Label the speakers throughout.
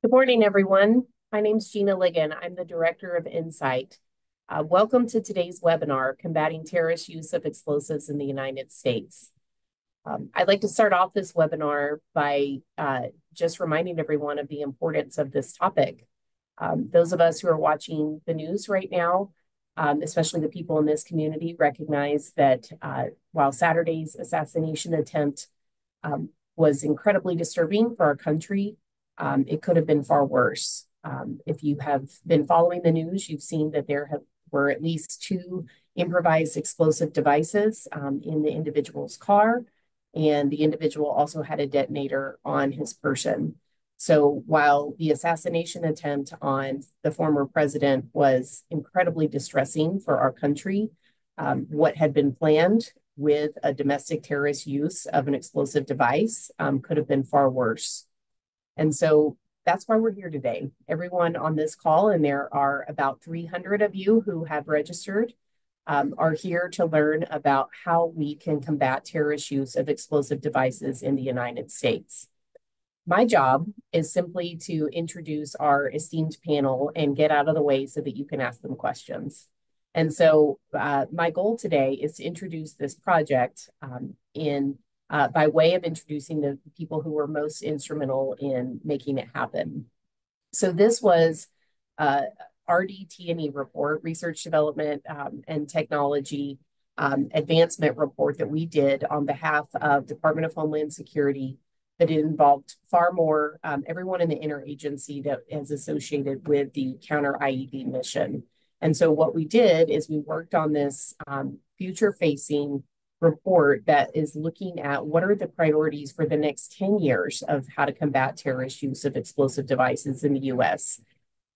Speaker 1: Good morning, everyone. My name is Gina Ligon. I'm the director of NCITE. Welcome to today's webinar, Combating Terrorist Use of Explosives in the United States. I'd like to start off this webinar by just reminding everyone of the importance of this topic. Those of us who are watching the news right now, especially the people in this community, recognize that while Saturday's assassination attempt was incredibly disturbing for our country, it could have been far worse. If you have been following the news, you've seen that were at least two improvised explosive devices in the individual's car, and the individual also had a detonator on his person. So while the assassination attempt on the former president was incredibly distressing for our country, what had been planned with a domestic terrorist use of an explosive device could have been far worse. And so that's why we're here today. Everyone on this call, and there are about 300 of you who have registered, are here to learn about how we can combat terrorist use of explosive devices in the United States. My job is simply to introduce our esteemed panel and get out of the way so that you can ask them questions. And so my goal today is to introduce this project by way of introducing the people who were most instrumental in making it happen. So this was RDT&E report, Research Development and Technology Advancement report that we did on behalf of Department of Homeland Security, that it involved far more, everyone in the interagency that is associated with the counter-IED mission. And so what we did is we worked on this future-facing report that is looking at what are the priorities for the next 10 years of how to combat terrorist use of explosive devices in the US.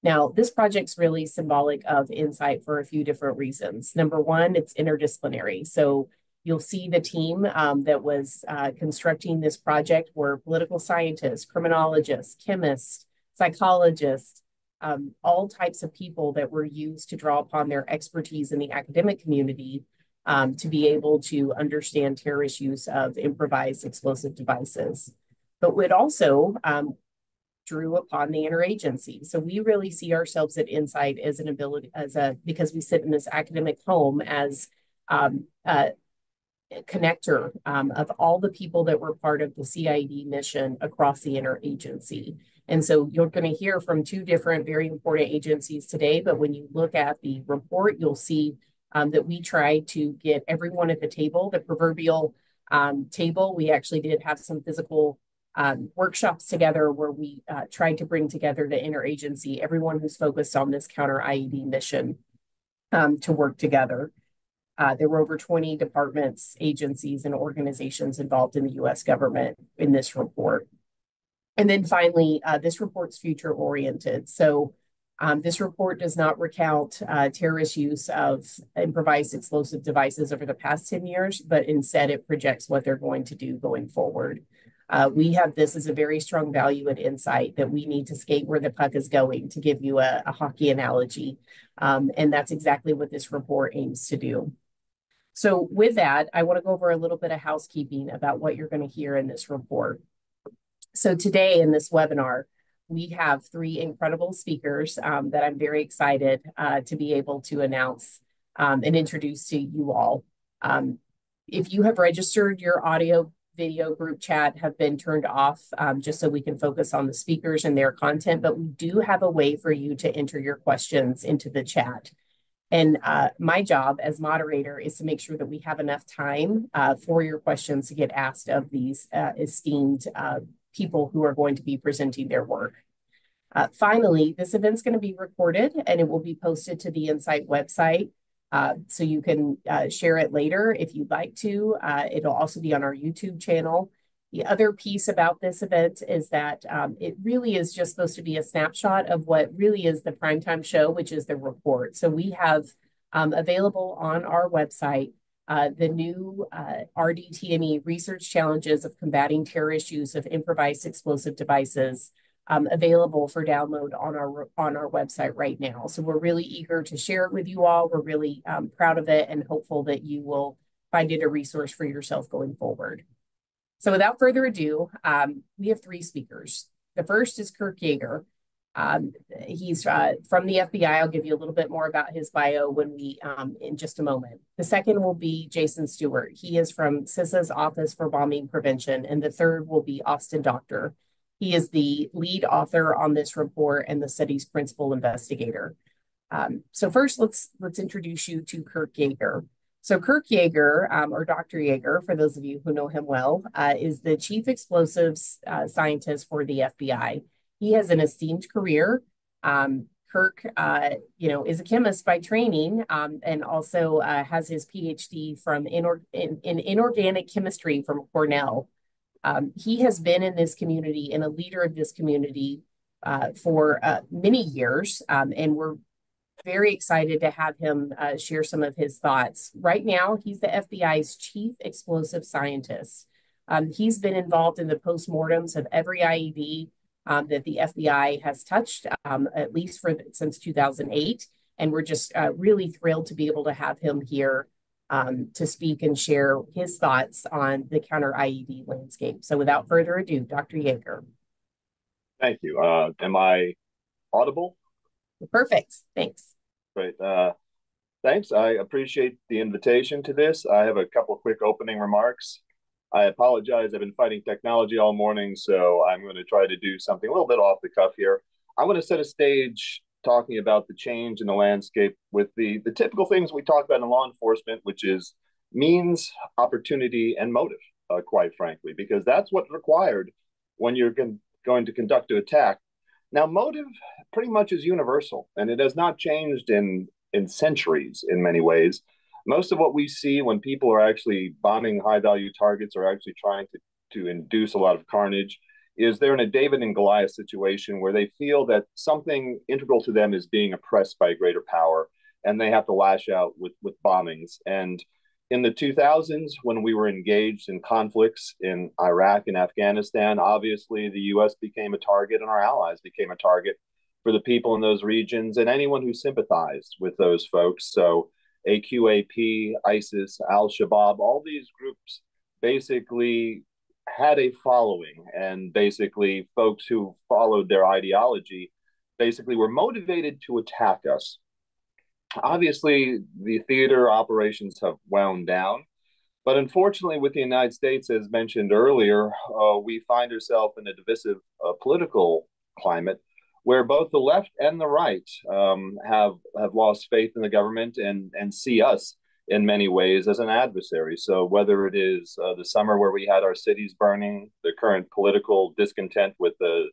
Speaker 1: Now, this project's really symbolic of NCITE for a few different reasons. Number one, it's interdisciplinary. So you'll see the team that was constructing this project were political scientists, criminologists, chemists, psychologists, all types of people that were used to draw upon their expertise in the academic community to be able to understand terrorist use of improvised explosive devices. But it also drew upon the interagency. So we really see ourselves at NCITE as an ability, because we sit in this academic home, as a connector of all the people that were part of the C-IED mission across the interagency. And so you're going to hear from two different very important agencies today, but when you look at the report, you'll see that we tried to get everyone at the table, the proverbial table. We actually did have some physical workshops together where we tried to bring together the interagency, everyone who's focused on this counter-IED mission to work together. There were over 20 departments, agencies, and organizations involved in the US government in this report. And then finally, this report's future-oriented. So this report does not recount terrorist use of improvised explosive devices over the past 10 years, but instead it projects what they're going to do going forward. We have this as a very strong value at NCITE, that we need to skate where the puck is going, to give you a hockey analogy. And that's exactly what this report aims to do. So with that, I want to go over a little bit of housekeeping about what you're going to hear in this report. So today in this webinar, we have three incredible speakers that I'm very excited to be able to announce and introduce to you all. If you have registered, your audio video group chat have been turned off just so we can focus on the speakers and their content, but we do have a way for you to enter your questions into the chat. And my job as moderator is to make sure that we have enough time for your questions to get asked of these esteemed people who are going to be presenting their work. Finally, this event's going to be recorded and it will be posted to the NCITE website. So you can share it later if you'd like to. It'll also be on our YouTube channel. The other piece about this event is that it really is just supposed to be a snapshot of what really is the primetime show, which is the report. So we have available on our website the new RDT&E Research Challenges of Combating Terrorist Use of Improvised Explosive Devices, available for download on our website right now. So we're really eager to share it with you all. We're really proud of it and hopeful that you will find it a resource for yourself going forward. So without further ado, we have three speakers. The first is Kirk Yeager. He's from the FBI. I'll give you a little bit more about his bio when we in just a moment. The second will be Jason Stewart. He is from CISA's Office for Bombing Prevention, and the third will be Austin Doctor. He is the lead author on this report and the study's principal investigator. So first, let's introduce you to Kirk Yeager. So Kirk Yeager, or Dr. Yeager, for those of you who know him well, is the chief explosives scientist for the FBI. He has an esteemed career. Kirk, is a chemist by training, and also has his Ph.D. from in inorganic chemistry from Cornell. He has been in this community and a leader of this community for many years, and we're very excited to have him share some of his thoughts. Right now, he's the FBI's chief explosive scientist. He's been involved in the postmortems of every IED that the FBI has touched, at least since 2008. And we're just really thrilled to be able to have him here to speak and share his thoughts on the counter IED landscape. So without further ado, Dr. Yeager.
Speaker 2: Thank you. Am I audible?
Speaker 1: Perfect. Thanks.
Speaker 2: Great. Thanks. I appreciate the invitation to this. I have a couple of quick opening remarks. I apologize. I've been fighting technology all morning, so I'm going to try to do something a little bit off the cuff here. I'm going to set a stage talking about the change in the landscape with the typical things we talk about in law enforcement, which is means, opportunity, and motive, quite frankly, because that's what's required when you're going to conduct an attack. Now, motive pretty much is universal, and it has not changed in centuries in many ways. Most of what we see when people are actually bombing high-value targets or actually trying to induce a lot of carnage is they're in a David and Goliath situation where they feel that something integral to them is being oppressed by a greater power, and they have to lash out with bombings. And in the 2000s, when we were engaged in conflicts in Iraq and Afghanistan, obviously the U.S. became a target and our allies became a target for the people in those regions and anyone who sympathized with those folks. So AQAP, ISIS, Al-Shabaab, all these groups basically had a following, and basically folks who followed their ideology basically were motivated to attack us. Obviously, the theater operations have wound down, but unfortunately, with the United States, as mentioned earlier, we find ourselves in a divisive political climate where both the left and the right have lost faith in the government and see us in many ways as an adversary. So whether it is the summer where we had our cities burning, the current political discontent with the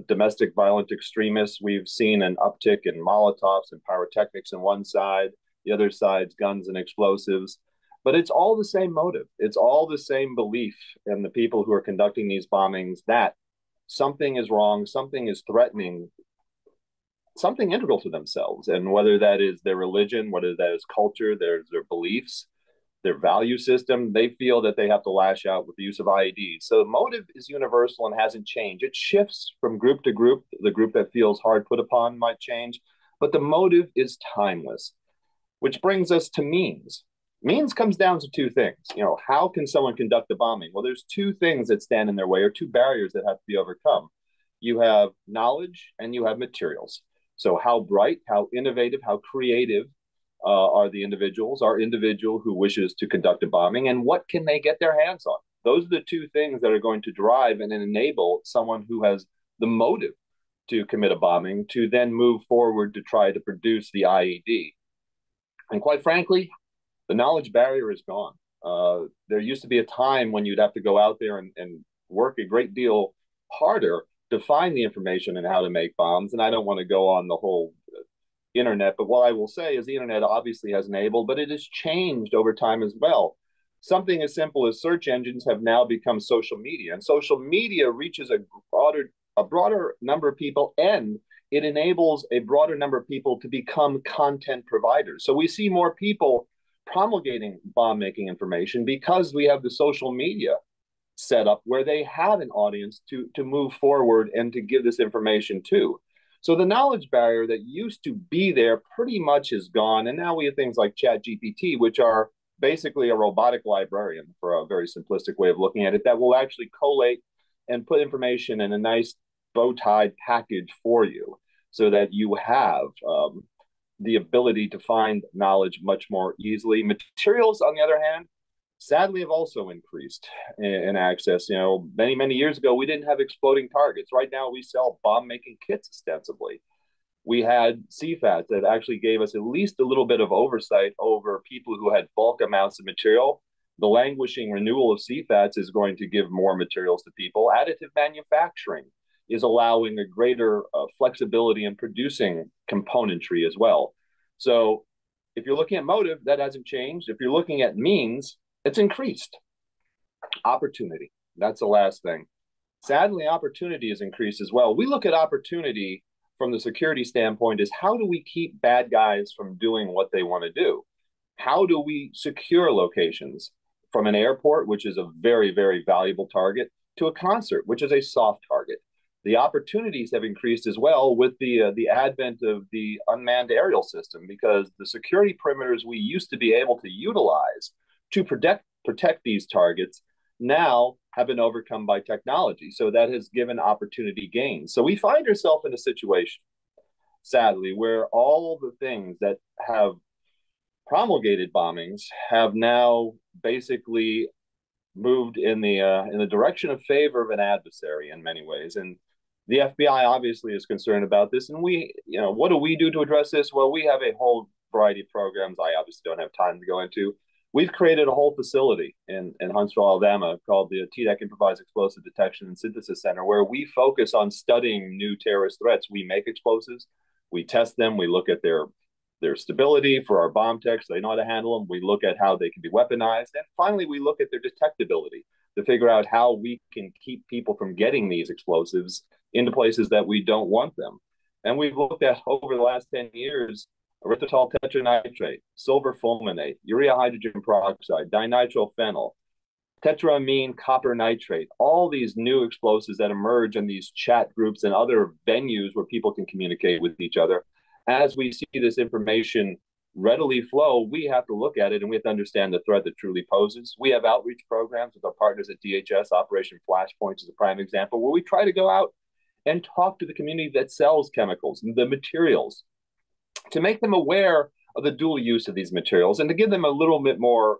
Speaker 2: domestic violent extremists, we've seen an uptick in Molotovs and pyrotechnics on one side, the other side's guns and explosives. But it's all the same motive. It's all the same belief in the people who are conducting these bombings that something is wrong, something is threatening, something integral to themselves. And whether that is their religion, whether that is culture, their beliefs, their value system, they feel that they have to lash out with the use of IEDs. So motive is universal and hasn't changed. It shifts from group to group. The group that feels hard put upon might change, but the motive is timeless, which brings us to means. Means comes down to two things. How can someone conduct a bombing? Well, there's two things that stand in their way, or two barriers that have to be overcome. You have knowledge and you have materials. So how bright, how innovative, how creative are the individuals, our individual who wishes to conduct a bombing, and what can they get their hands on? Those are the two things that are going to drive and enable someone who has the motive to commit a bombing to then move forward to try to produce the IED. And quite frankly, the knowledge barrier is gone. There used to be a time when you'd have to go out there and work a great deal harder to find the information and how to make bombs. And I don't want to go on the whole internet, but what I will say is the internet obviously has enabled, but it has changed over time as well. Something as simple as search engines have now become social media, and social media reaches a broader number of people, and it enables a broader number of people to become content providers. So we see more people promulgating bomb making information because we have the social media set up where they have an audience to move forward and to give this information to. So the knowledge barrier that used to be there pretty much is gone. And now we have things like ChatGPT, which are basically a robotic librarian, for a very simplistic way of looking at it, that will actually collate and put information in a nice bow tie package for you so that you have the ability to find knowledge much more easily. Materials, on the other hand, sadly have also increased in access. You know, many years ago, we didn't have exploding targets. Right now, we sell bomb-making kits ostensibly. We had CFATs that actually gave us at least a little bit of oversight over people who had bulk amounts of material. The languishing renewal of CFATs is going to give more materials to people. Additive manufacturing is allowing a greater flexibility in producing componentry as well. So if you're looking at motive, that hasn't changed. If you're looking at means, it's increased. Opportunity, that's the last thing. Sadly, opportunity has increased as well. We look at opportunity from the security standpoint is how do we keep bad guys from doing what they want to do? How do we secure locations from an airport, which is a very valuable target, to a concert, which is a soft target? The opportunities have increased as well with the advent of the unmanned aerial system, because the security perimeters we used to be able to utilize to protect these targets now have been overcome by technology. So that has given opportunity gains. So we find ourselves in a situation, sadly, where all the things that have promulgated bombings have now basically moved in the direction of favor of an adversary in many ways. And the FBI obviously is concerned about this. And we, you know, what do we do to address this? Well, we have a whole variety of programs I obviously don't have time to go into. We've created a whole facility in Huntsville, Alabama, called the TDEC Improvised Explosive Detection and Synthesis Center, where we focus on studying new terrorist threats. We make explosives, we test them, we look at their stability for our bomb techs, so they know how to handle them. We look at how they can be weaponized. And finally, we look at their detectability to figure out how we can keep people from getting these explosives into places that we don't want them. And we've looked at, over the last 10 years, erythritol tetranitrate, silver fulminate, urea hydrogen peroxide, dinitrophenyl, tetramine copper nitrate, all these new explosives that emerge in these chat groups and other venues where people can communicate with each other. As we see this information readily flow, we have to look at it and we have to understand the threat that truly poses. We have outreach programs with our partners at DHS. Operation Flashpoint is a prime example, where we try to go out and talk to the community that sells chemicals and the materials, to make them aware of the dual use of these materials and to give them a little bit more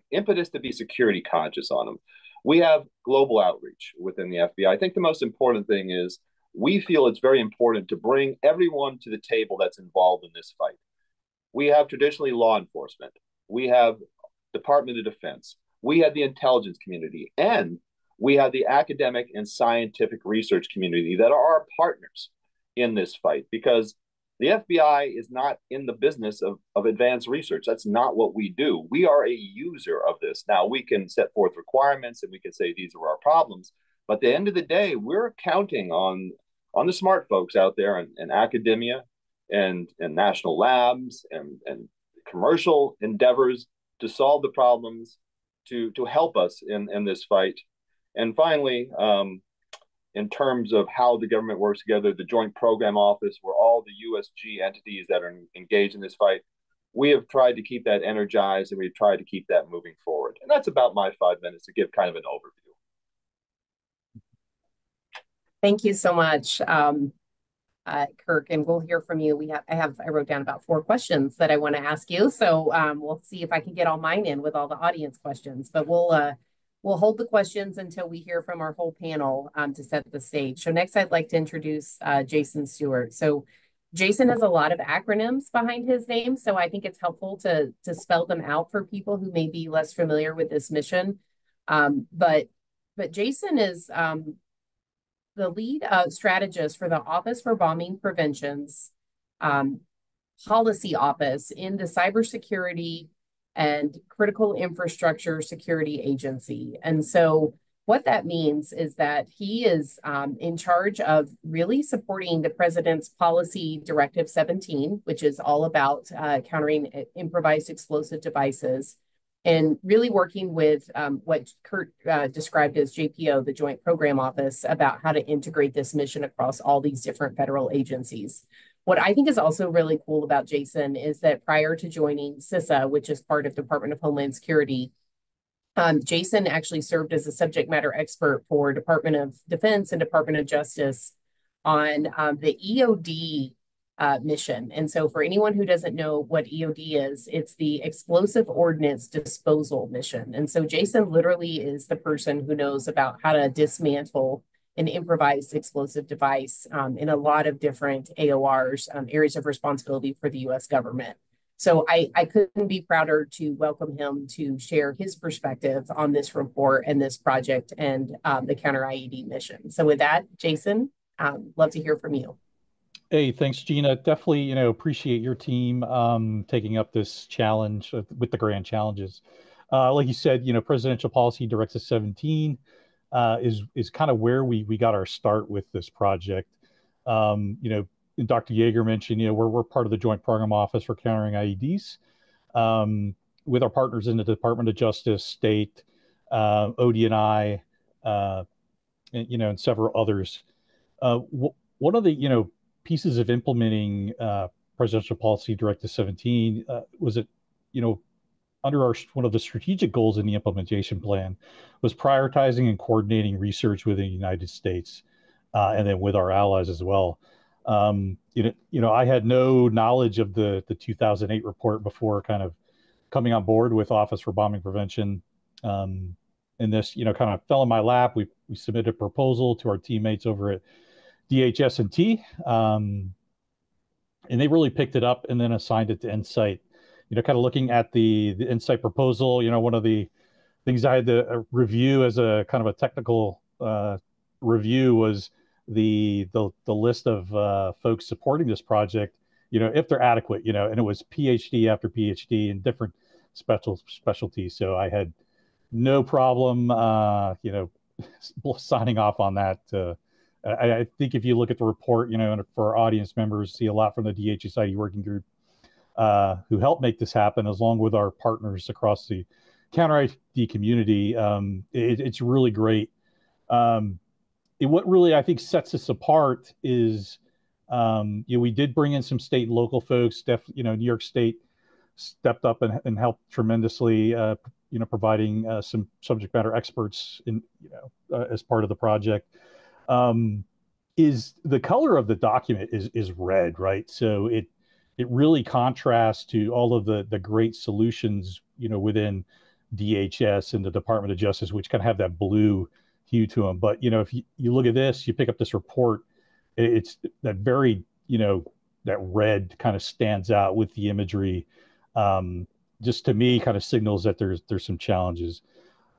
Speaker 2: impetus to be security conscious on them. We have global outreach within the FBI. I think the most important thing is we feel it's very important to bring everyone to the table that's involved in this fight. We have traditionally law enforcement. We have Department of Defense. We have the intelligence community. And we have the academic and scientific research community that are our partners in this fight, because the FBI is not in the business of advanced research. That's not what we do. We are a user of this. Now, we can set forth requirements and we can say these are our problems. But at the end of the day, we're counting on the smart folks out there in academia and national labs and commercial endeavors to solve the problems, to help us in this fight. And finally, in terms of how the government works together, the Joint Program Office, where all the USG entities that are engaged in this fight, we have tried to keep that energized and we've tried to keep that moving forward. And that's about my 5 minutes to give kind of an overview.
Speaker 1: Thank you so much, Kirk, and we'll hear from you. I wrote down about 4 questions that I want to ask you. So we'll see if I can get all mine in with all the audience questions, but we'll hold the questions until we hear from our whole panel to set the stage. So next, I'd like to introduce Jason Stewart. So Jason has a lot of acronyms behind his name, so I think it's helpful to spell them out for people who may be less familiar with this mission. But Jason is the lead strategist for the Office for Bombing Prevention's policy office in the Cybersecurity and Critical Infrastructure Security Agency. And so what that means is that he is in charge of really supporting the President's Policy Directive 17, which is all about countering improvised explosive devices, and really working with what Kurt described as JPO, the Joint Program Office, about how to integrate this mission across all these different federal agencies. What I think is also really cool about Jason is that prior to joining CISA, which is part of Department of Homeland Security, Jason actually served as a subject matter expert for Department of Defense and Department of Justice on the EOD mission. And so for anyone who doesn't know what EOD is, it's the Explosive Ordnance Disposal Mission. And so Jason literally is the person who knows about how to dismantle an improvised explosive device in a lot of different AORs, areas of responsibility for the US government. So I couldn't be prouder to welcome him to share his perspective on this report and this project and the counter IED mission. So with that, Jason, love to hear from you.
Speaker 3: Hey, thanks, Gina. Definitely, appreciate your team taking up this challenge with the grand challenges. Like you said, Presidential Policy Directive 17 is kind of where we got our start with this project. Dr. Yeager mentioned, we're part of the Joint Program Office for Countering IEDs with our partners in the Department of Justice, State, ODNI, and several others. One of the, pieces of implementing Presidential Policy Directive 17 was that, under one of the strategic goals in the implementation plan was prioritizing and coordinating research within the United States and then with our allies as well. I had no knowledge of the 2008 report before kind of coming on board with Office for Bombing Prevention. And this, kind of fell in my lap. We submitted a proposal to our teammates over at DHS&T, and they really picked it up and then assigned it to NCITE. Kind of looking at the NCITE proposal, one of the things I had to review as a kind of a technical review was the list of folks supporting this project, if they're adequate, and it was PhD after PhD in different specialties. So I had no problem, signing off on that. I think if you look at the report, and for our audience members, see a lot from the DHS-IED working group who helped make this happen, along with our partners across the counter-IED community. It's really great. What really, I think, sets us apart is, we did bring in some state and local folks. New York State stepped up and helped tremendously, providing some subject matter experts as part of the project. Is the color of the document is red, right? So it really contrasts to all of the great solutions, within DHS and the Department of Justice, which kind of have that blue hue to them. But, if you look at this, you pick up this report, it's that very, that red kind of stands out with the imagery. Just to me kind of signals that there's some challenges.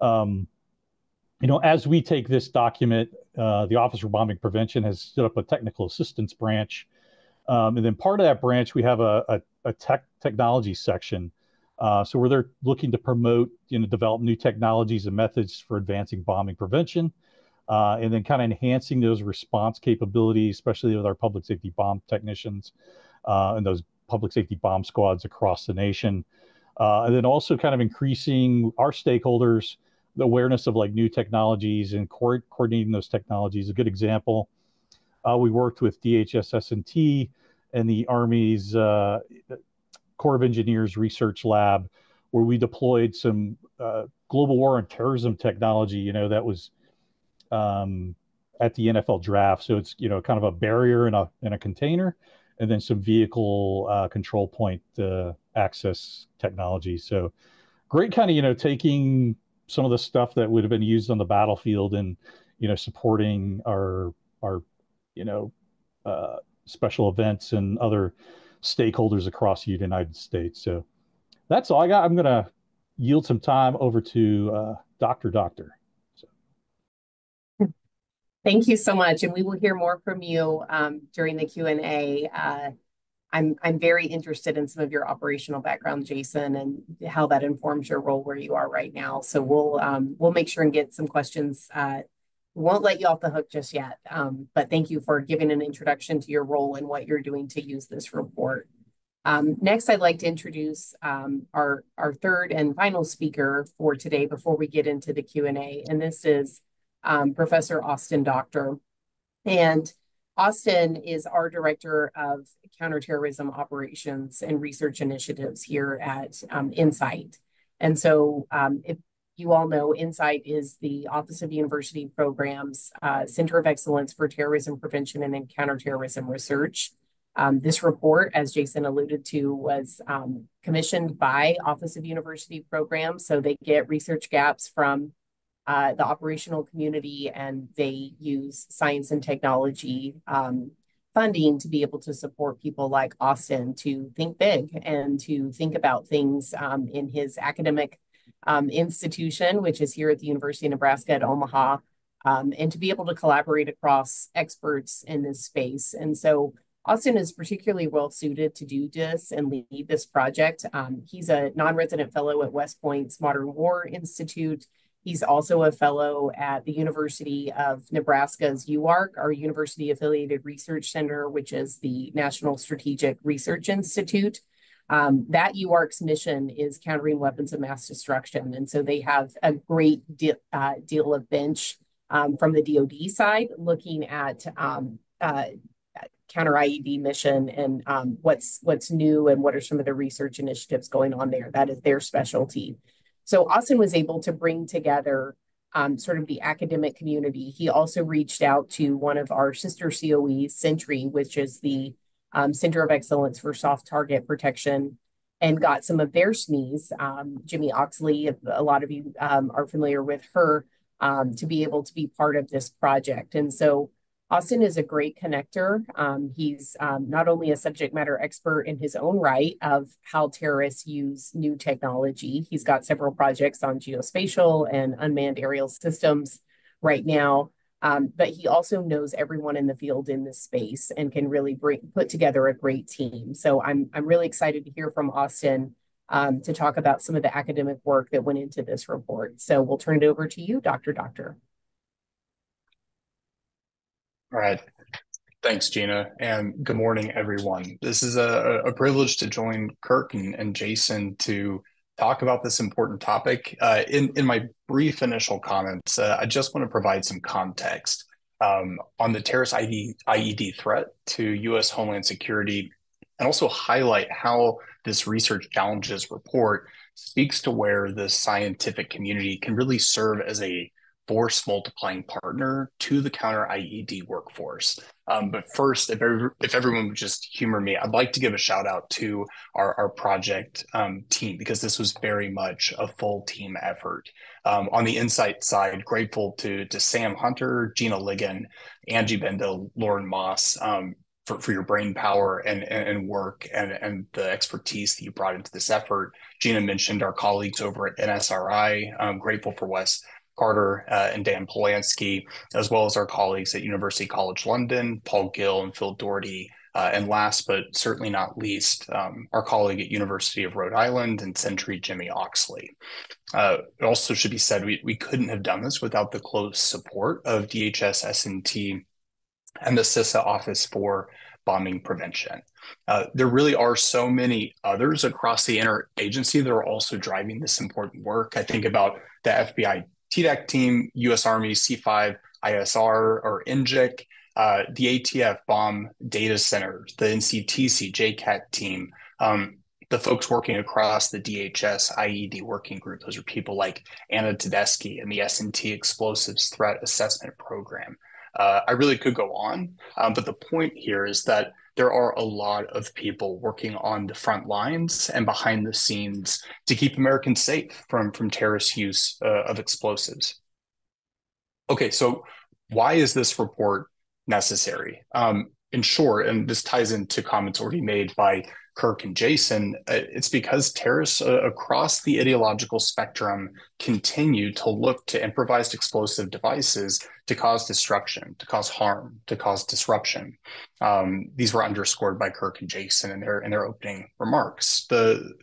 Speaker 3: As we take this document, the Office for Bombing Prevention has stood up a technical assistance branch. And then part of that branch, we have a technology section. So where they're looking to promote, develop new technologies and methods for advancing bombing prevention, and then kind of enhancing those response capabilities, especially with our public safety bomb technicians and those public safety bomb squads across the nation. And then also kind of increasing our stakeholders' the awareness of like new technologies and coordinating those technologies. A good example, we worked with DHS S&T and the Army's Corps of Engineers Research Lab, where we deployed some global war on terrorism technology, that was at the NFL draft. So it's, kind of a barrier in a container, and then some vehicle control point access technology. So great kind of, taking some of the stuff that would have been used on the battlefield and, supporting our special events and other stakeholders across the United States. So that's all I got. I'm going to yield some time over to Dr.
Speaker 1: Thank you so much. And we will hear more from you during the Q&A. I'm very interested in some of your operational background, Jason, and how that informs your role where you are right now. So we'll make sure and get some questions. We won't let you off the hook just yet, but thank you for giving an introduction to your role and what you're doing to use this report. Next, I'd like to introduce our third and final speaker for today before we get into the Q&A, and this is Professor Austin Doctor. And Austin is our Director of Counterterrorism Operations and Research Initiatives here at NCITE. And so if you all know NCITE is the Office of University Programs Center of Excellence for Terrorism Prevention and Counterterrorism Research. This report, as Jason alluded to, was commissioned by Office of University Programs. So they get research gaps from the operational community, and they use science and technology funding to be able to support people like Austin to think big and to think about things in his academic institution, which is here at the University of Nebraska at Omaha, and to be able to collaborate across experts in this space. And so Austin is particularly well suited to do this and lead this project. He's a non-resident fellow at West Point's Modern War Institute. He's also a fellow at the University of Nebraska's UARC, our University Affiliated Research Center, which is the National Strategic Research Institute. That UARC's mission is countering weapons of mass destruction. And so they have a great deal of bench from the DoD side, looking at counter IED mission and what's new and what are some of the research initiatives going on there. That is their specialty. So Austin was able to bring together sort of the academic community. He also reached out to one of our sister COEs, Sentry, which is the Center of Excellence for Soft Target Protection, and got some of their SMEs, Jimmy Oxley, a lot of you are familiar with her, to be able to be part of this project. And so Austin is a great connector. He's not only a subject matter expert in his own right of how terrorists use new technology. He's got several projects on geospatial and unmanned aerial systems right now, but he also knows everyone in the field in this space and can really put together a great team. So I'm really excited to hear from Austin to talk about some of the academic work that went into this report. So we'll turn it over to you, Dr. Doctor.
Speaker 4: All right. Thanks, Gina, and good morning, everyone. This is a privilege to join Kirk and Jason to talk about this important topic. In my brief initial comments, I just want to provide some context on the terrorist IED threat to U.S. Homeland Security, and also highlight how this research challenges report speaks to where the scientific community can really serve as a force multiplying partner to the counter IED workforce. But first, if everyone would just humor me, I'd like to give a shout out to our project team, because this was very much a full team effort. On the NCITE side, grateful to Sam Hunter, Gina Ligon, Angie Benda, Lauren Moss, for your brain power and work and the expertise that you brought into this effort. Gina mentioned our colleagues over at NSRI. I'm grateful for Wes Carter and Dan Polanski, as well as our colleagues at University College London, Paul Gill and Phil Doherty, and last but certainly not least, our colleague at University of Rhode Island and Sentry, Jimmy Oxley. It also should be said, we couldn't have done this without the close support of DHS S&T and the CISA Office for Bombing Prevention. There really are so many others across the interagency that are also driving this important work. I think about the FBI TDAC team, U.S. Army C5 ISR or NGIC, the ATF bomb data center, the NCTC JCAT team, the folks working across the DHS IED working group. Those are people like Anna Tedeschi and the S&T Explosives Threat Assessment Program. I really could go on, but the point here is that there are a lot of people working on the front lines and behind the scenes to keep Americans safe from terrorist use of explosives. Okay, so why is this report necessary? In short, and this ties into comments already made by Kirk and Jason, it's because terrorists across the ideological spectrum continue to look to improvised explosive devices to cause destruction, to cause harm, to cause disruption. These were underscored by Kirk and Jason in their opening remarks. The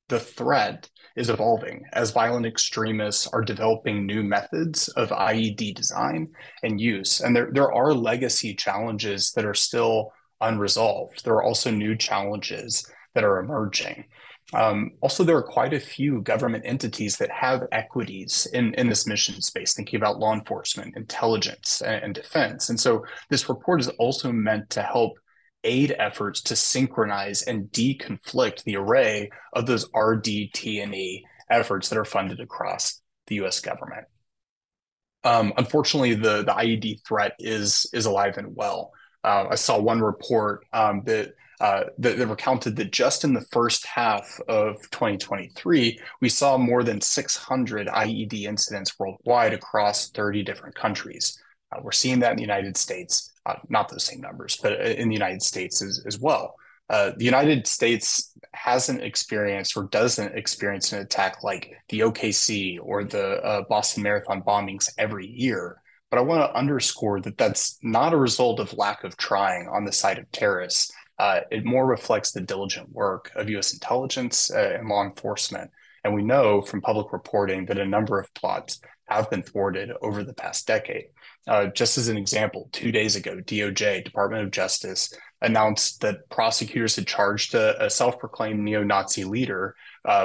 Speaker 4: threat is evolving as violent extremists are developing new methods of IED design and use. And there are legacy challenges that are still unresolved. There are also new challenges that are emerging. Also, there are quite a few government entities that have equities in this mission space, thinking about law enforcement, intelligence, and defense. And so this report is also meant to help aid efforts to synchronize and deconflict the array of those RDT&E efforts that are funded across the the U.S. government. Unfortunately, the IED threat is alive and well. I saw one report that recounted that just in the first half of 2023, we saw more than 600 IED incidents worldwide across 30 different countries. We're seeing that in the United States, not those same numbers, but in the United States as well. The United States hasn't experienced or doesn't experience an attack like the OKC or the Boston Marathon bombings every year. But I want to underscore that that's not a result of lack of trying on the side of terrorists. It more reflects the diligent work of U.S. intelligence and law enforcement. And we know from public reporting that a number of plots have been thwarted over the past decade. Just as an example, 2 days ago, DOJ, Department of Justice, announced that prosecutors had charged a self-proclaimed neo-Nazi leader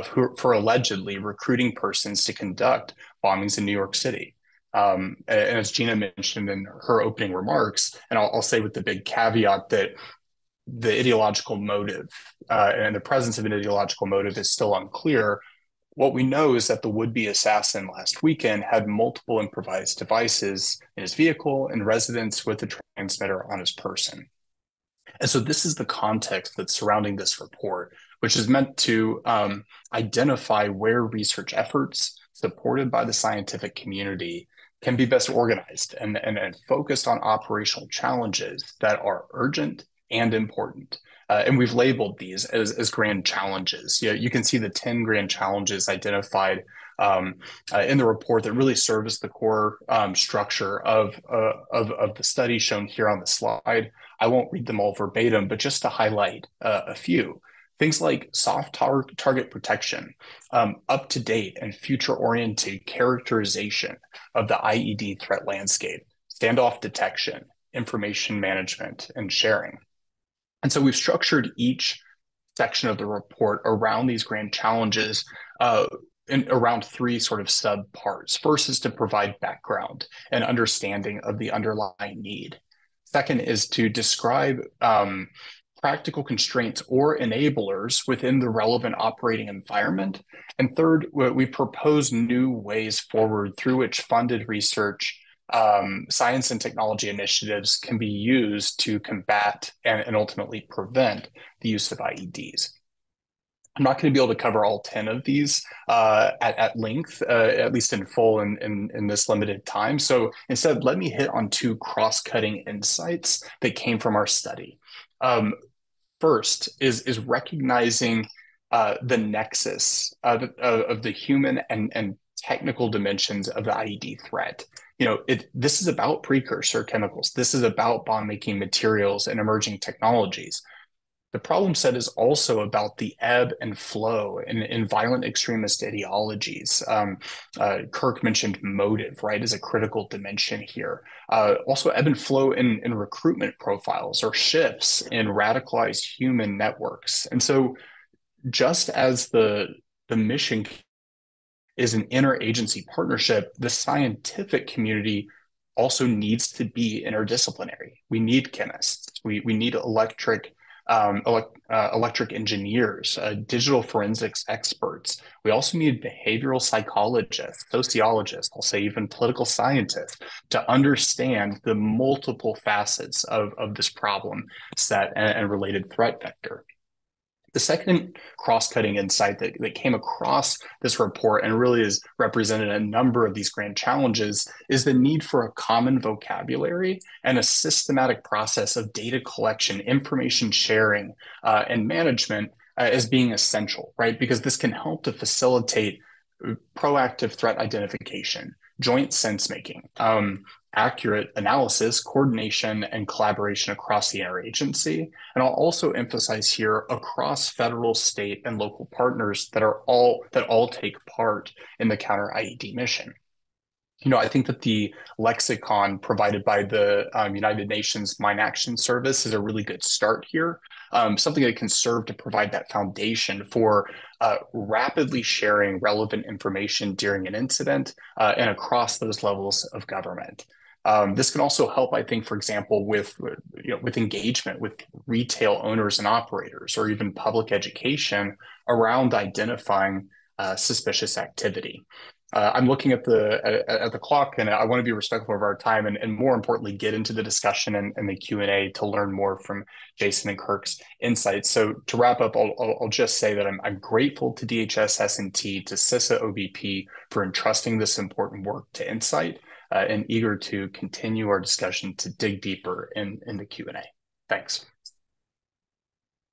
Speaker 4: for allegedly recruiting persons to conduct bombings in New York City. And as Gina mentioned in her opening remarks, and I'll say with the big caveat that the ideological motive and the presence of an ideological motive is still unclear. What we know is that the would-be assassin last weekend had multiple improvised devices in his vehicle and residence with a transmitter on his person. And so this is the context that's surrounding this report, which is meant to identify where research efforts supported by the scientific community can be best organized and focused on operational challenges that are urgent and important. And we've labeled these as grand challenges. You can see the 10 grand challenges identified in the report that really serve as the core structure of the study shown here on the slide. I won't read them all verbatim, but just to highlight a few. Things like soft target protection, up-to-date and future-oriented characterization of the IED threat landscape, standoff detection, information management, and sharing. And so we've structured each section of the report around these grand challenges around three sort of subparts. First is to provide background and understanding of the underlying need. Second is to describe practical constraints or enablers within the relevant operating environment. And third, we propose new ways forward through which funded research, science and technology initiatives can be used to combat and ultimately prevent the use of IEDs. I'm not going to be able to cover all 10 of these at length, at least in full in this limited time. So instead, let me hit on two cross-cutting insights that came from our study. First is recognizing the nexus of the human and technical dimensions of the IED threat. This is about precursor chemicals. This is about bomb-making materials and emerging technologies. The problem set is also about the ebb and flow in violent extremist ideologies. Kirk mentioned motive, right, as a critical dimension here. Also ebb and flow in recruitment profiles or shifts in radicalized human networks. And so just as the mission is an interagency partnership, the scientific community also needs to be interdisciplinary. We need chemists. We need electric engineers, digital forensics experts. We also need behavioral psychologists, sociologists, I'll say even political scientists, to understand the multiple facets of this problem set and related threat vector. The second cross-cutting insight that came across this report and really is represented a number of these grand challenges is the need for a common vocabulary and a systematic process of data collection, information sharing, and management as being essential, right? Because this can help to facilitate proactive threat identification, joint sense-making, accurate analysis, coordination, and collaboration across the interagency. And I'll also emphasize here across federal, state, and local partners that all take part in the counter IED mission. I think that the lexicon provided by the United Nations Mine Action Service is a really good start here, something that can serve to provide that foundation for rapidly sharing relevant information during an incident and across those levels of government. This can also help, I think, for example, with engagement with retail owners and operators, or even public education around identifying suspicious activity. I'm looking at the clock, and I want to be respectful of our time, and more importantly, get into the discussion and the Q&A to learn more from Jason and Kirk's insights. So to wrap up, I'll just say that I'm grateful to DHS S&T, to CISA-OBP for entrusting this important work to NCITE, and eager to continue our discussion to dig deeper in the Q&A. Thanks.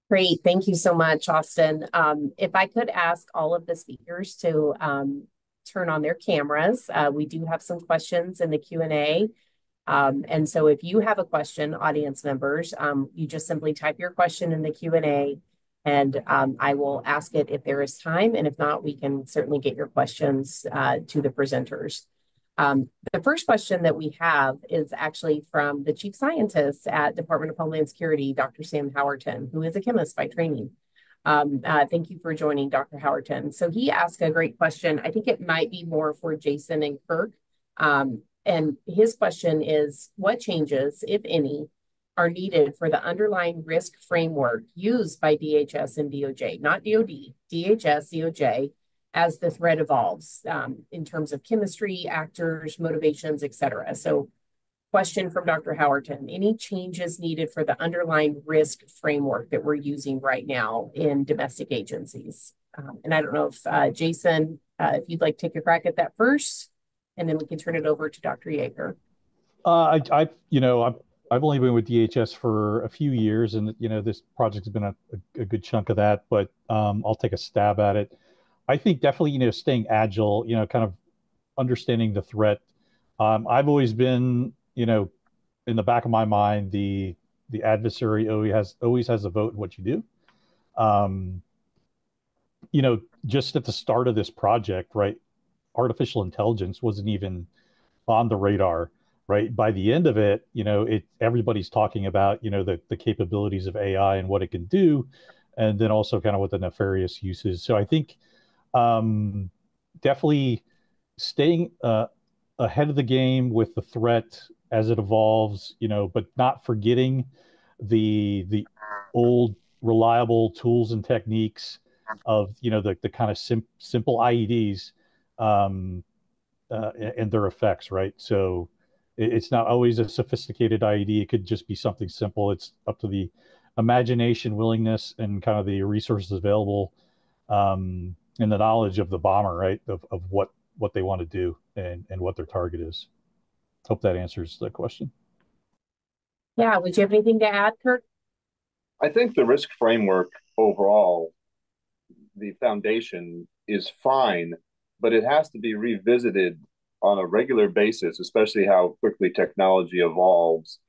Speaker 1: Great. Thank you so much, Austin. If I could ask all of the speakers to turn on their cameras. We do have some questions in the Q&A. And so if you have a question, audience members, you just simply type your question in the Q&A, and I will ask it if there is time. And if not, we can certainly get your questions to the presenters. The first question that we have is actually from the Chief Scientist at Department of Homeland Security, Dr. Sam Howerton, who is a chemist by training. Thank you for joining, Dr. Howerton. So he asked a great question. I think it might be more for Jason and Kirk. And his question is, what changes, if any, are needed for the underlying risk framework used by DHS and DOJ, not DOD, DHS, DOJ, as the threat evolves in terms of chemistry, actors, motivations, et cetera? So question from Dr. Howerton, any changes needed for the underlying risk framework that we're using right now in domestic agencies? And I don't know if Jason, if you'd like to take a crack at that first, and then we can turn it over to Dr. Yeager.
Speaker 3: I've only been with DHS for a few years, and this project's been a good chunk of that, but I'll take a stab at it. I think definitely, staying agile, kind of understanding the threat. I've always been, in the back of my mind, the adversary always has a vote in what you do. Just at the start of this project, right, artificial intelligence wasn't even on the radar, right? By the end of it, everybody's talking about, the capabilities of AI and what it can do, and then also kind of what the nefarious uses. So I think definitely staying ahead of the game with the threat as it evolves, but not forgetting the old reliable tools and techniques of, the kind of simple IEDs and their effects, right? So it's not always a sophisticated IED. It could just be something simple. It's up to the imagination, willingness, and kind of the resources available, and the knowledge of the bomber, right, of what they want to do and what their target is. Hope that answers the question.
Speaker 1: Yeah, would you have anything to add, Kirk?
Speaker 2: I think the risk framework overall, the foundation is fine, but it has to be revisited on a regular basis, especially how quickly technology evolves.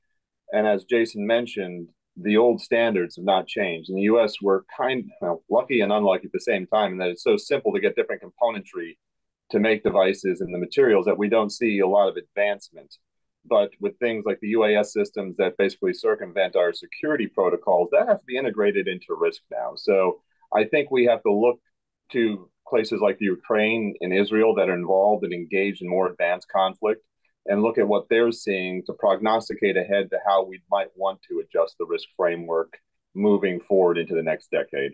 Speaker 2: And as Jason mentioned, the old standards have not changed. In the US, we're lucky and unlucky at the same time, in that it's so simple to get different componentry to make devices and the materials that we don't see a lot of advancement. But with things like the UAS systems that basically circumvent our security protocols, that has to be integrated into risk now. So I think we have to look to places like the Ukraine and Israel that are involved and engaged in more advanced conflict, and look at what they're seeing to prognosticate ahead to how we might want to adjust the risk framework moving forward into the next decade.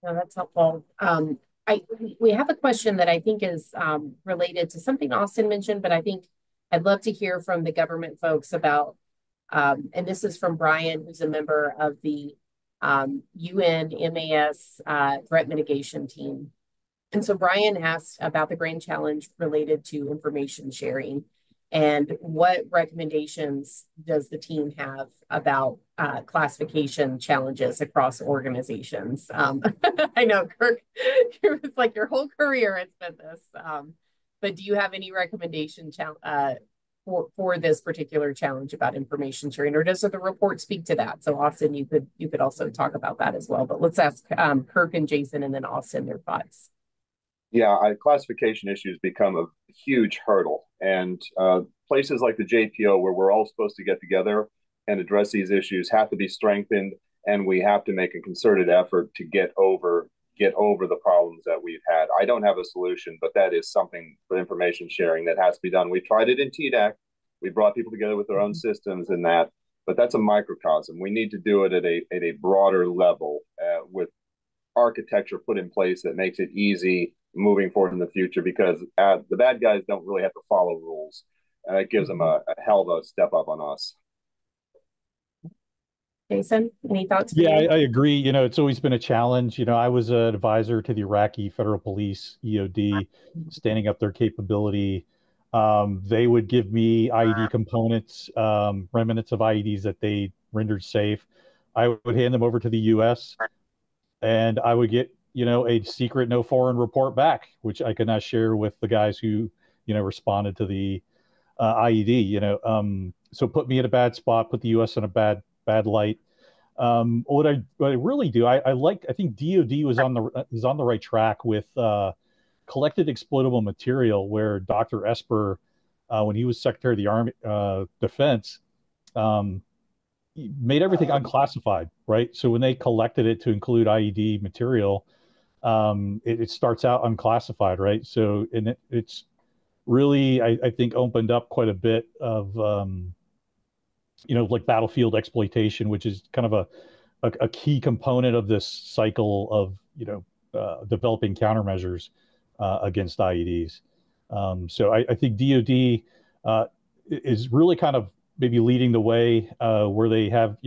Speaker 1: No, that's helpful. We have a question that I think is related to something Austin mentioned, but I think I'd love to hear from the government folks about, and this is from Brian, who's a member of the UNMAS threat mitigation team. And so Brian asked about the grand challenge related to information sharing, and what recommendations does the team have about classification challenges across organizations? I know, Kirk, it's like your whole career has been this, but do you have any recommendation for this particular challenge about information sharing, or does the report speak to that? So Austin, you could also talk about that as well, but let's ask Kirk and Jason and then Austin their thoughts.
Speaker 2: Yeah, classification issues become a huge hurdle, and places like the JPO, where we're all supposed to get together and address these issues, have to be strengthened, and we have to make a concerted effort to get over the problems that we've had. I don't have a solution, but that is something for information sharing that has to be done. We tried it in TDAC. We brought people together with their own systems in that, but that's a microcosm. We need to do it at a broader level with architecture put in place that makes it easy moving forward in the future, because the bad guys don't really have to follow rules, and it gives them a hell of a step up on us.
Speaker 1: Jason, any thoughts?
Speaker 3: Yeah, I agree. It's always been a challenge. I was an advisor to the Iraqi Federal Police, EOD, standing up their capability. They would give me IED components, remnants of IEDs that they rendered safe. I would hand them over to the U.S. and I would get, a secret no foreign report back, which I could not share with the guys who, responded to the IED. So put me in a bad spot, put the U.S. in a bad light. What I really do, I think DoD is on the right track with collected explodable material, where Dr. Esper, when he was Secretary of the Army Defense, he made everything unclassified, right? So when they collected it to include IED material, it starts out unclassified, right? So it's really, I think, opened up quite a bit of like battlefield exploitation, which is kind of a key component of this cycle of developing countermeasures against IEDs. So I think DoD is really kind of maybe leading the way, where they have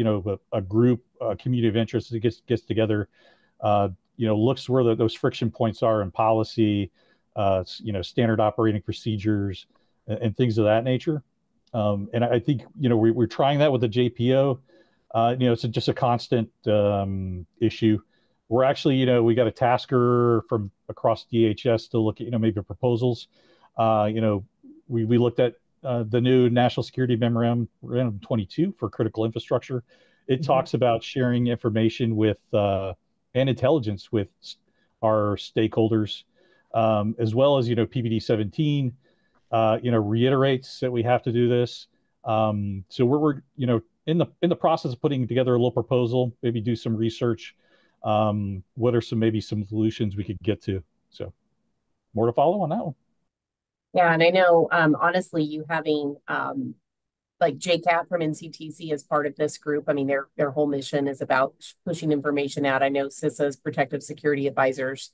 Speaker 3: a group, a community of interest that gets together, looks where those friction points are in policy, standard operating procedures, and things of that nature. And I think we're trying that with the JPO. It's just a constant issue. We're actually, we got a tasker from across DHS to look at, maybe proposals. We looked at the new National Security Memorandum 22 for critical infrastructure. It talks about sharing information with and intelligence with our stakeholders, as well as, PBD 17, reiterates that we have to do this. So we're in the process of putting together a little proposal, maybe do some research. What are some solutions we could get to? So more to follow on that one.
Speaker 1: Yeah, and I know, honestly, you having like JCAT from NCTC as part of this group, I mean, their whole mission is about pushing information out. I know CISA's Protective Security Advisors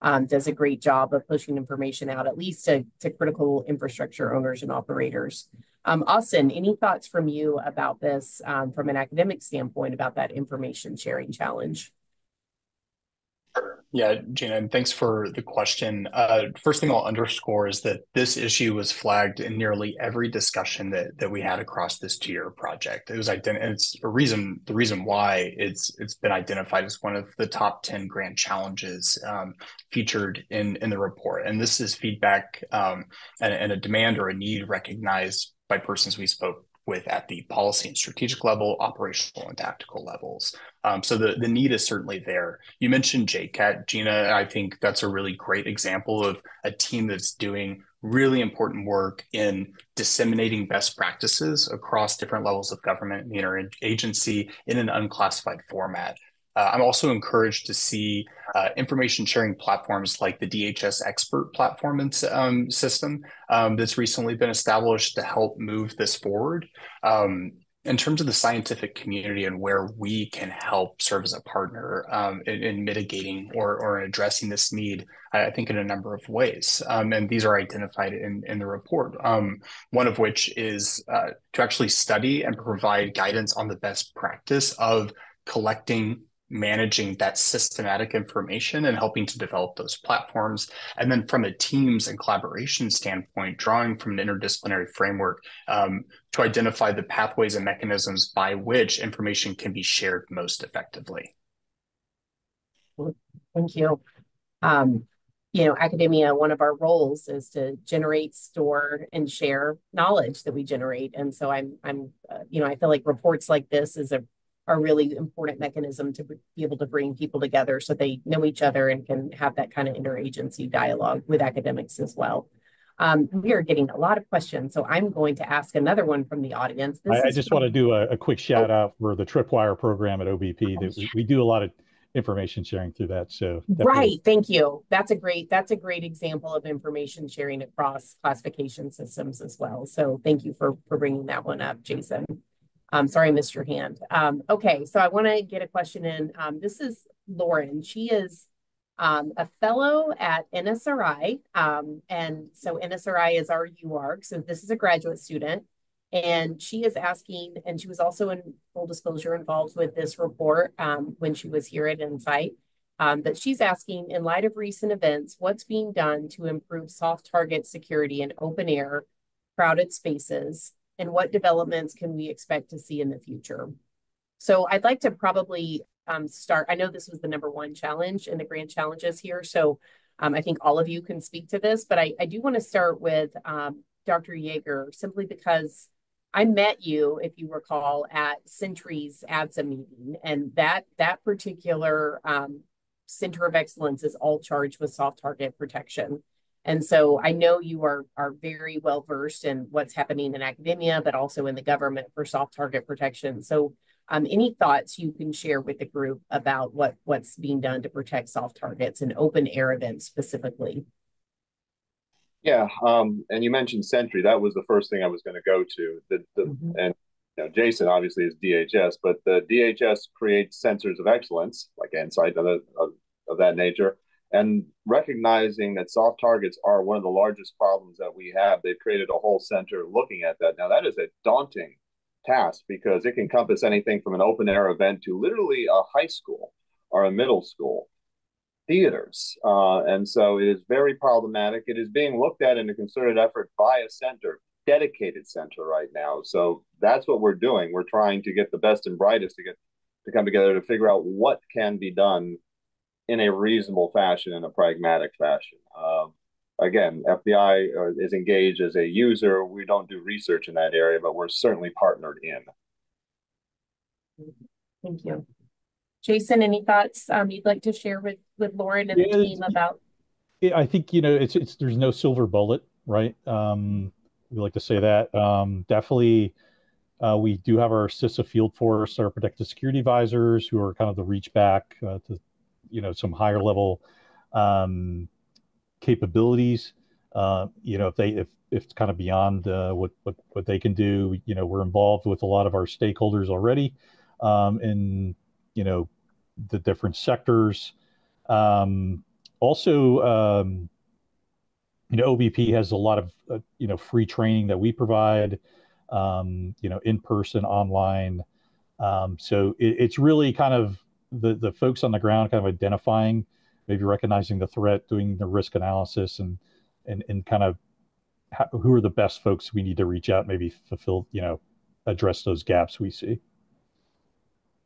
Speaker 1: does a great job of pushing information out, at least to critical infrastructure owners and operators. Austin, any thoughts from you about this from an academic standpoint about that information sharing challenge?
Speaker 4: Yeah, Gina, and thanks for the question. First thing I'll underscore is that this issue was flagged in nearly every discussion that we had across this 2-year project. It was and it's the reason why it's been identified as one of the top 10 grant challenges featured in the report. And this is feedback and a demand or a need recognized by persons we spoke with at the policy and strategic level, operational and tactical levels. So the need is certainly there. You mentioned JCAT, Gina. I think that's a really great example of a team that's doing really important work in disseminating best practices across different levels of government and the interagency in an unclassified format. I'm also encouraged to see information sharing platforms like the DHS Expert platform and system that's recently been established to help move this forward. In terms of the scientific community and where we can help serve as a partner in mitigating or addressing this need, I think in a number of ways. And these are identified in the report. One of which is to actually study and provide guidance on the best practice of collecting, managing that systematic information and helping to develop those platforms. And then from a teams and collaboration standpoint, drawing from an interdisciplinary framework to identify the pathways and mechanisms by which information can be shared most effectively.
Speaker 1: Thank you. Academia, one of our roles is to generate, store, and share knowledge that we generate. And so I feel like reports like this is a really important mechanism to be able to bring people together so they know each other and can have that kind of interagency dialogue with academics as well. We are getting a lot of questions, so I'm going to ask another one from the audience.
Speaker 3: I just want to do a quick shout out for the Tripwire program at OBP. That we do a lot of information sharing through that. So
Speaker 1: right, thank you. That's a great example of information sharing across classification systems as well. So thank you for bringing that one up, Jason. Sorry, I missed your hand. Okay, so I want to get a question in. This is Lauren. She is a fellow at NSRI. And so NSRI is our UARG. So this is a graduate student. And she is asking, and she was also in full disclosure involved with this report when she was here at NCITE. But she's asking, in light of recent events, what's being done to improve soft target security in open air, crowded spaces, and what developments can we expect to see in the future? So I'd like to probably start. I know this was the #1 challenge in the grand challenges here. So I think all of you can speak to this, but I do want to start with Dr. Yeager, simply because I met you, if you recall, at Sentry's ADSA meeting, and that particular Center of Excellence is all charged with soft target protection. And so I know you are very well versed in what's happening in academia, but also in the government for soft target protection. So any thoughts you can share with the group about what's being done to protect soft targets and open air events specifically?
Speaker 2: Yeah, and you mentioned Sentry. That was the first thing I was going to go to. And Jason obviously is DHS, but the DHS creates centers of excellence like NCITE of that nature. And recognizing that soft targets are one of the largest problems that we have, they've created a whole center looking at that. Now, that is a daunting task because it can encompass anything from an open air event to literally a high school or a middle school, theaters. And so it is very problematic. It is being looked at in a concerted effort by a center, dedicated center right now. So that's what we're doing. We're trying to get the best and brightest to come together to figure out what can be done in a reasonable fashion, in a pragmatic fashion. Again, FBI is engaged as a user. We don't do research in that area, but we're certainly partnered in.
Speaker 1: Thank you. Jason, any thoughts you'd like to share with Lauren and the team about?
Speaker 3: I think, there's no silver bullet, right? We like to say that. Definitely, we do have our CISA field force, our protective security advisors, who are kind of the reach back to, some higher level capabilities. If it's kind of beyond what they can do, we're involved with a lot of our stakeholders already in the different sectors. Also, OBP has a lot of free training that we provide, in person, online. So it's really kind of the folks on the ground kind of identifying, maybe recognizing the threat, doing the risk analysis, and kind of who are the best folks we need to reach out, maybe fulfill, address those gaps we see.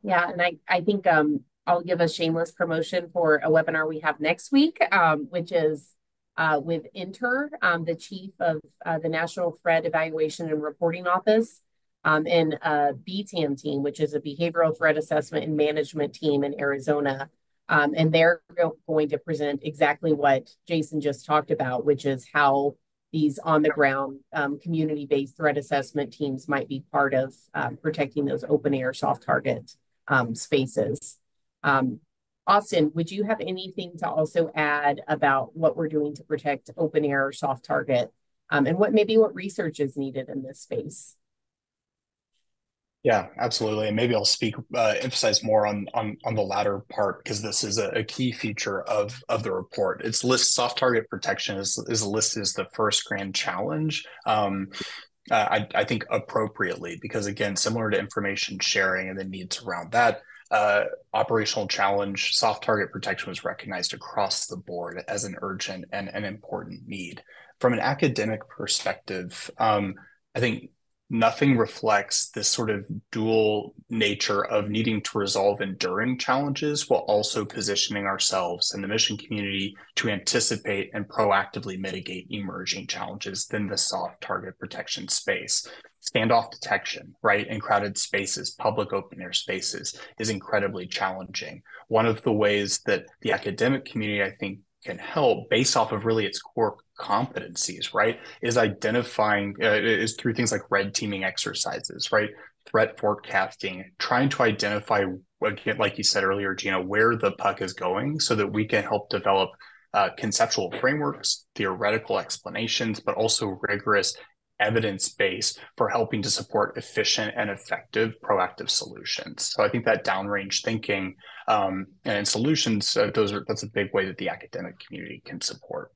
Speaker 1: Yeah, and I think I'll give a shameless promotion for a webinar we have next week, which is with Inter, the chief of the National Threat Evaluation and Reporting Office, and a BTAM team, which is a Behavioral Threat Assessment and Management team in Arizona. And they're going to present exactly what Jason just talked about, which is how these on-the-ground community-based threat assessment teams might be part of protecting those open-air soft target spaces. Austin, would you have anything to also add about what we're doing to protect open-air soft target and what research is needed in this space?
Speaker 4: Yeah, absolutely. And maybe I'll emphasize more on the latter part, because this is a key feature of the report. It's list soft target protection is listed as the first grand challenge. I think appropriately, because again, similar to information sharing and the needs around that, operational challenge, soft target protection was recognized across the board as an urgent and an important need. From an academic perspective, I think nothing reflects this sort of dual nature of needing to resolve enduring challenges while also positioning ourselves and the mission community to anticipate and proactively mitigate emerging challenges than the soft target protection space. Standoff detection, right, in crowded spaces, public open air spaces, is incredibly challenging. One of the ways that the academic community, I think, can help based off of really its core competencies, right, is identifying, is through things like red teaming exercises, right, threat forecasting, trying to identify, again, like you said earlier, Gina, where the puck is going so that we can help develop conceptual frameworks, theoretical explanations, but also rigorous evidence base for helping to support efficient and effective proactive solutions. So I think that downrange thinking and solutions, that's a big way that the academic community can support.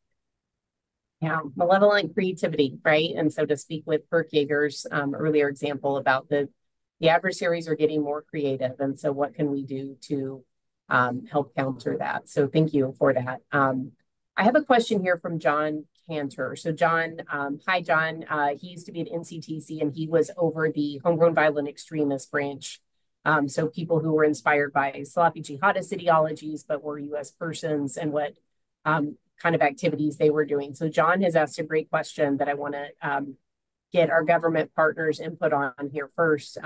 Speaker 1: Yeah, malevolent creativity, right? And so to speak with Kirk Yeager's earlier example about the adversaries are getting more creative. And so what can we do to help counter that? So thank you for that. I have a question here from John Cantor. So John, hi, John. He used to be at NCTC and he was over the homegrown violent extremist branch. So people who were inspired by sloppy jihadist ideologies, but were U.S. persons and what kind of activities they were doing. So John has asked a great question that I want to get our government partners input on here first.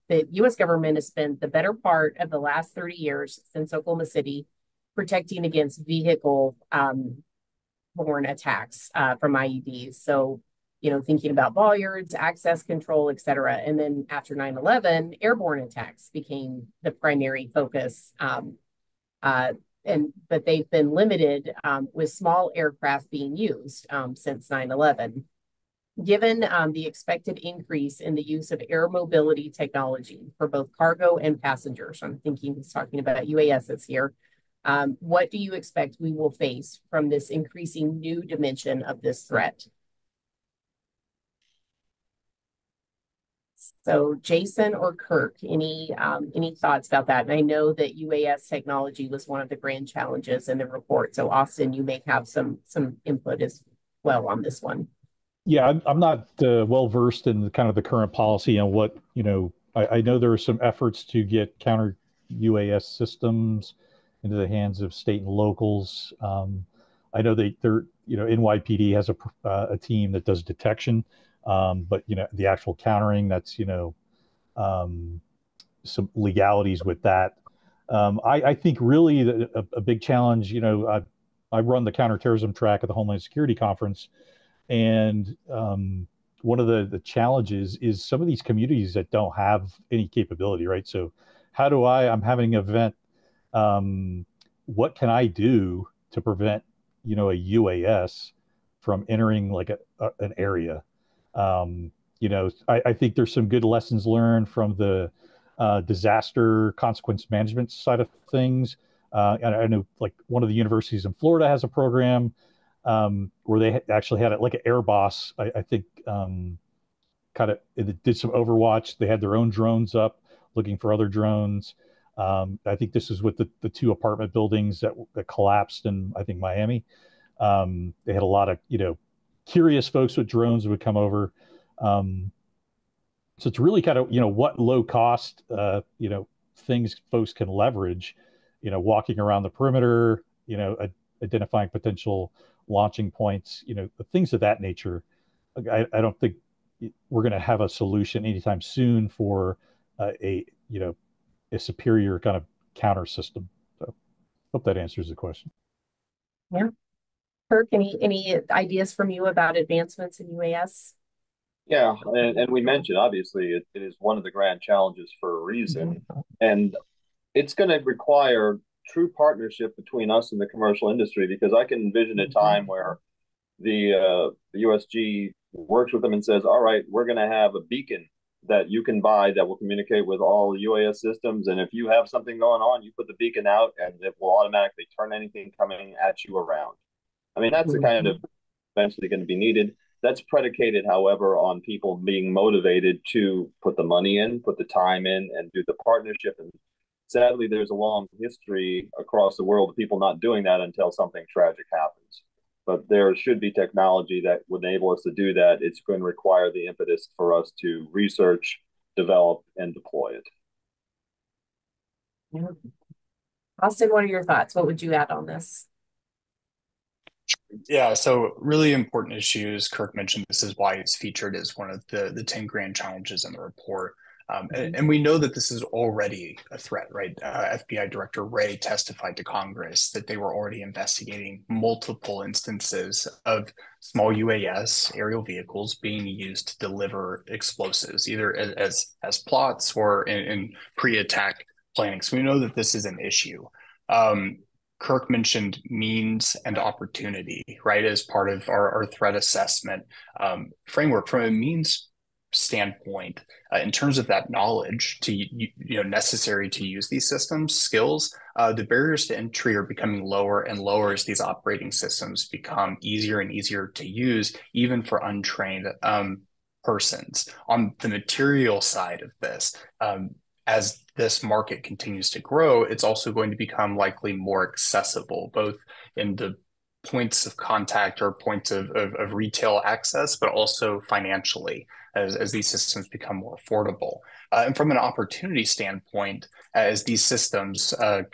Speaker 1: The U.S. government has spent the better part of the last 30 years since Oklahoma City protecting against vehicle-borne attacks from IEDs. So, you know, thinking about bollards, access control, et cetera. And then after 9/11, airborne attacks became the primary focus. But they've been limited with small aircraft being used since 9/11. Given the expected increase in the use of air mobility technology for both cargo and passengers, I'm thinking he's talking about UASs here, what do you expect we will face from this increasing new dimension of this threat? So Jason or Kirk, any thoughts about that? And I know that UAS technology was one of the grand challenges in the report. So Austin, you may have some input as well on this one.
Speaker 3: Yeah, I'm not well versed in kind of the current policy and what, you know, I know there are some efforts to get counter UAS systems into the hands of state and locals. I know they're, you know, NYPD has a team that does detection. But, you know, the actual countering, that's, you know, some legalities with that. I think really a big challenge, you know, I run the counterterrorism track at the Homeland Security Conference. And one of the challenges is some of these communities that don't have any capability, right? So how do I'm having an event, what can I do to prevent, you know, a UAS from entering like an area? You know, I think there's some good lessons learned from the disaster consequence management side of things. I know like one of the universities in Florida has a program where they actually had it like an air boss, I think, kind of did some overwatch. They had their own drones up looking for other drones. I think this is with the two apartment buildings that collapsed in, I think, Miami. They had a lot of, you know, curious folks with drones would come over. So it's really kind of, you know, what low cost, you know, things folks can leverage, you know, walking around the perimeter, you know, identifying potential launching points, you know, things of that nature. I don't think we're going to have a solution anytime soon for you know, a superior kind of counter system. So hope that answers the question.
Speaker 1: Yeah. Kirk, any ideas from you about advancements in UAS?
Speaker 2: Yeah, and we mentioned, obviously, it is one of the grand challenges for a reason. And it's going to require true partnership between us and the commercial industry, because I can envision a time where the USG works with them and says, all right, we're going to have a beacon that you can buy that will communicate with all UAS systems. And if you have something going on, you put the beacon out and it will automatically turn anything coming at you around. I mean, that's the kind of eventually going to be needed. That's predicated, however, on people being motivated to put the money in, put the time in, and do the partnership. And sadly, there's a long history across the world of people not doing that until something tragic happens. But there should be technology that would enable us to do that. It's going to require the impetus for us to research, develop, and deploy it.
Speaker 1: Yeah. Austin, what are your thoughts? What would you add on this?
Speaker 4: Yeah, so really important issues. Kirk mentioned this is why it's featured as one of the 10 grand challenges in the report. And we know that this is already a threat, right? FBI Director Wray testified to Congress that they were already investigating multiple instances of small UAS aerial vehicles being used to deliver explosives, either as plots or in pre-attack planning. So we know that this is an issue. Kirk mentioned means and opportunity, right, as part of our threat assessment framework. From a means standpoint, in terms of that knowledge necessary to use these systems, skills, the barriers to entry are becoming lower and lower as these operating systems become easier and easier to use, even for untrained persons. On the material side of this, as this market continues to grow, it's also going to become likely more accessible, both in the points of contact or points of retail access, but also financially as these systems become more affordable. And from an opportunity standpoint, as these systems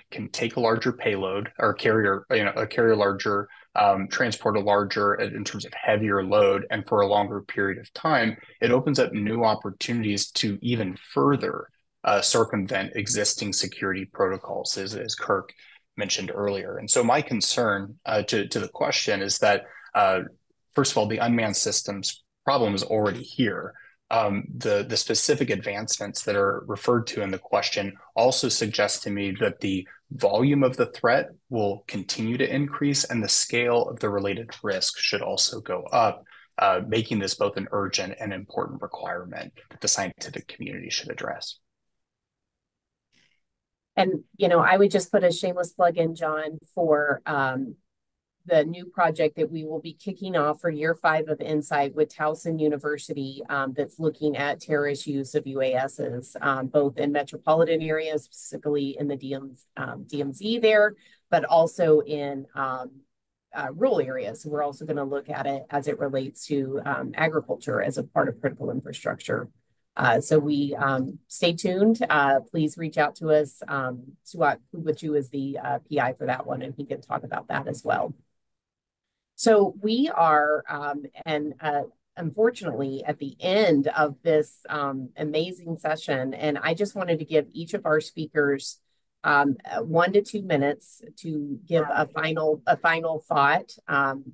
Speaker 4: can take a larger payload or carry a larger, transport a larger in terms of heavier load and for a longer period of time, it opens up new opportunities to even further circumvent existing security protocols, as Kirk mentioned earlier. And so my concern to the question is that, first of all, the unmanned systems problem is already here. The specific advancements that are referred to in the question also suggest to me that the volume of the threat will continue to increase and the scale of the related risk should also go up, making this both an urgent and important requirement that the scientific community should address.
Speaker 1: And, I would just put a shameless plug in, John, for the new project that we will be kicking off for year 5 of NCITE with Towson University, that's looking at terrorist use of UASs, both in metropolitan areas, specifically in the DMZ there, but also in rural areas. So we're also going to look at it as it relates to agriculture as a part of critical infrastructure. So we stay tuned. Please reach out to us. Stewart is the PI for that one, and he can talk about that as well. So we are, unfortunately, at the end of this amazing session, and I just wanted to give each of our speakers 1 to 2 minutes to give a final thought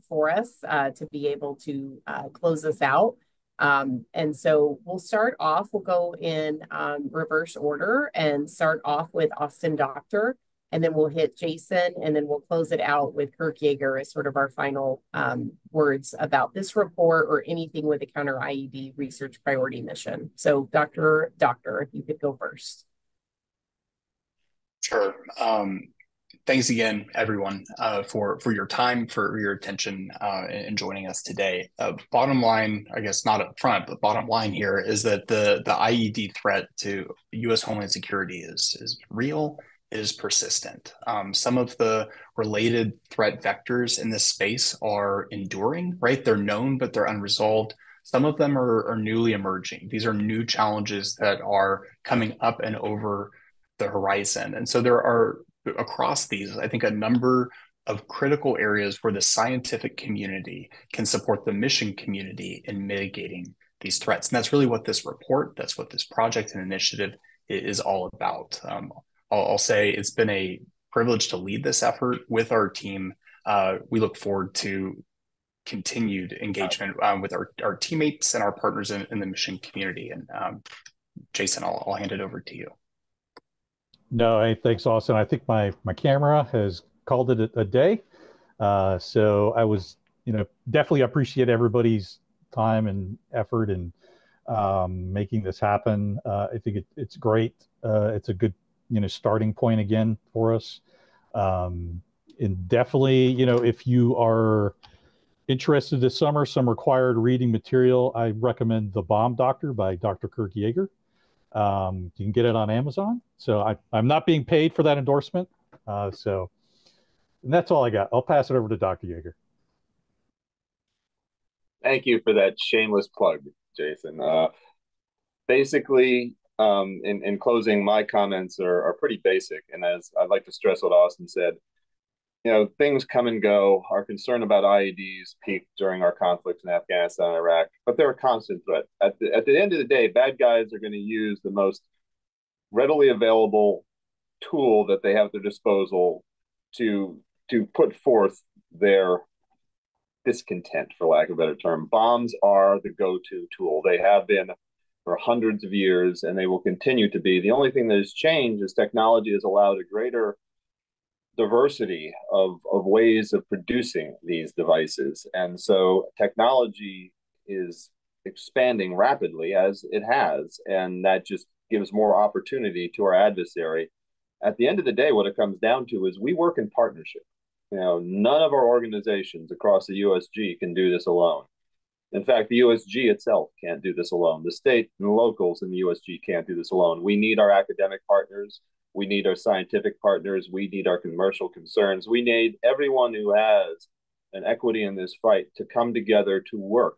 Speaker 1: for us to be able to close this out. And so we'll start off, we'll go in reverse order and start off with Austin Doctor, and then we'll hit Jason, and then we'll close it out with Kirk Yeager as sort of our final words about this report or anything with the Counter IED Research Priority Mission. So Doctor, if you could go first.
Speaker 4: Sure. Thanks again, everyone, for your time, for your attention, and joining us today. Bottom line, I guess not up front, but bottom line here is that the IED threat to U.S. Homeland Security is real, is persistent. Some of the related threat vectors in this space are enduring, right? They're known, but they're unresolved. Some of them are newly emerging. These are new challenges that are coming up and over the horizon. And so there are, across these, I think, a number of critical areas where the scientific community can support the mission community in mitigating these threats. And that's really what this report, that's what this project and initiative is all about. I'll say it's been a privilege to lead this effort with our team. We look forward to continued engagement with our teammates and our partners in the mission community. And Jason, I'll hand it over to you.
Speaker 3: No, thanks, Austin. I think my camera has called it a day. So I was, definitely appreciate everybody's time and effort in making this happen. I think it's great. It's a good, starting point again for us. And definitely, if you are interested this summer, some required reading material, I recommend The Bomb Doctor by Dr. Kirk Yeager. You can get it on Amazon. So I'm not being paid for that endorsement. And that's all I got. I'll pass it over to Dr. Yeager.
Speaker 2: Thank you for that shameless plug, Jason. Basically, in closing, my comments are pretty basic. And as I'd like to stress what Austin said, things come and go. Our concern about IEDs peaked during our conflicts in Afghanistan and Iraq, but they're a constant threat. At the end of the day, bad guys are going to use the most readily available tool that they have at their disposal to put forth their discontent, for lack of a better term. Bombs are the go-to tool. They have been for hundreds of years, and they will continue to be. The only thing that has changed is technology has allowed a greater diversity of ways of producing these devices. And so technology is expanding rapidly as it has, and that just gives more opportunity to our adversary. At the end of the day, what it comes down to is we work in partnership. None of our organizations across the USG can do this alone. In fact, the USG itself can't do this alone. The state and the locals in the USG can't do this alone. We need our academic partners. We need our scientific partners. We need our commercial concerns. We need everyone who has an equity in this fight to come together to work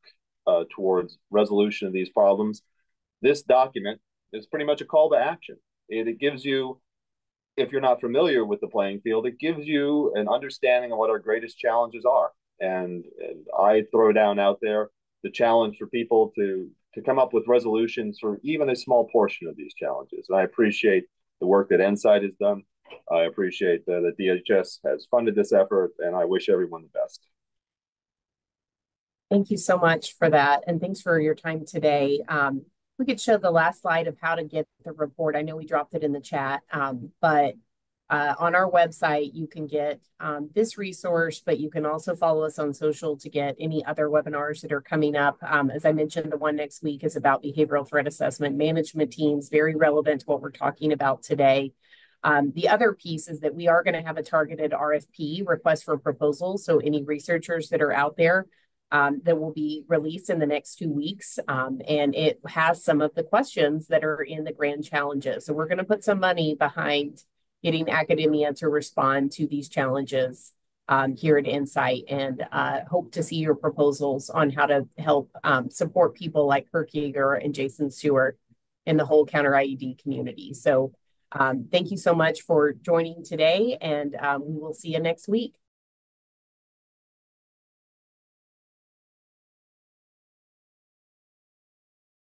Speaker 2: towards resolution of these problems. This document is pretty much a call to action. It gives you, if you're not familiar with the playing field, it gives you an understanding of what our greatest challenges are. And I throw down out there the challenge for people to come up with resolutions for even a small portion of these challenges. And I appreciate the work that NCITE has done. I appreciate that DHS has funded this effort, and I wish everyone the best.
Speaker 1: Thank you so much for that. And thanks for your time today. We could show the last slide of how to get the report. I know we dropped it in the chat, but on our website, you can get this resource, but you can also follow us on social to get any other webinars that are coming up. As I mentioned, the one next week is about behavioral threat assessment management teams, very relevant to what we're talking about today. The other piece is that we are going to have a targeted RFP, request for proposals. So any researchers that are out there that will be released in the next 2 weeks. And it has some of the questions that are in the grand challenges. So we're going to put some money behind getting academia to respond to these challenges here at NCITE, and hope to see your proposals on how to help support people like Kirk Yeager and Jason Stewart in the whole counter IED community. So thank you so much for joining today, and we will see you next week.